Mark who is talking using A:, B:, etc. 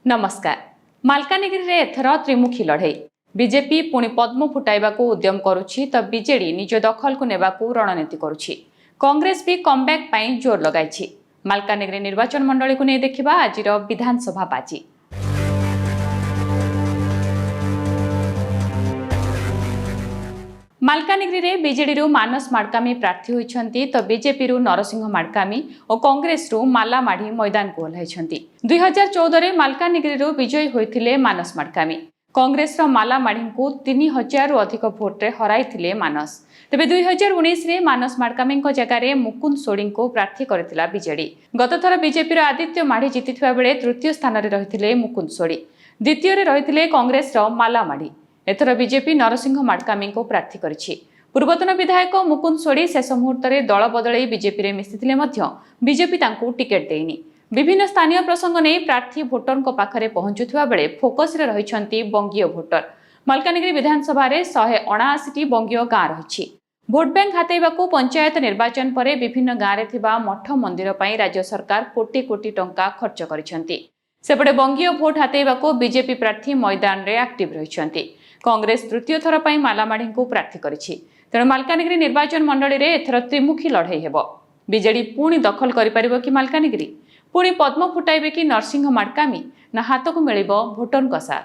A: नमस्कार। मालकानगिरी रे एथर त्रिमुखी लड़ई बीजेपी पुणी पद्म फुटाइबा उद्यम करुछि तो बीजेडी निज दखल को नेबाकू रणनीति करुछि। कांग्रेस भी कमबैक पाई जोर लगाइछि। मालकानगिरी निर्वाचन मंडली को नहीं देखिबा आजिर विधानसभा बाजी। मालकानगिरी रे बीजेडी रु मानस माडकामी प्रार्थी होइछंती तो बीजेपी रु नरसिंह माडकामी और कांग्रेस रु माला माढ़ी मैदान को ओह्लाइछंती। 2014 रे मालकानगिरी रु विजयी होइथिले मानस माडकामी। कांग्रेस रो माला माढ़ी को 3000 रु अधिक भोट रे हराइथिले मानस। तेबे 2019 रे मानस माडकामी को जगह रे मुकुंद सोडी को प्रार्थी करथिला बीजेडी। गत थर बीजेपी रो आदित्य माढ़ी जितिथिबा बेले तृतीय स्थान रे रहिथिले मुकुंद सोडी। द्वितीय रे रहिथिले कांग्रेस रो माला माढ़ी। एथर बीजेपी नरसिंह माडकामी को प्रार्थी करिछि। पूर्वतन विधायक मुकुंद सोडी शेष मुहूर्त में दल बदल बीजेपी रे मिसिथिले मध्य बीजेपी तांकू टिकेट देइनी। विभिन्न स्थानीय प्रसंग नहीं प्रार्थी भोटर पाखरे पहुंचुथिबा बेले फोकस रे रहिछंती बंगीय भोटर। मालकानगिरी विधानसभा रे 179 बंगीय गाँ रहिछि। भोट बैंक हातेइबाकू पंचायत निर्वाचन परे विभिन्न गाँ रे थिबा मठ मंदिर पई राज्य सरकार कोटी कोटी टंका खर्च करिछंती। सेपटे बंगीय भोट हातेइबाकू बीजेपी प्रार्थी मैदान रे एक्टिव रहिछंती। कांग्रेस तृतीय थर पर मालामाढ़ी को प्रार्थी करिछि। तेणु मालकानगिरी निर्वाचन मंडली रे एथर त्रिमुखी लड़ई हेबो। बीजेडी पुणी दखल करि परिबो कि मालकानगिरी? पुणी पद्म फुटाइबे कि नरसिंह माडकामी ना हाथ को मिलिबो भोटर का साथ?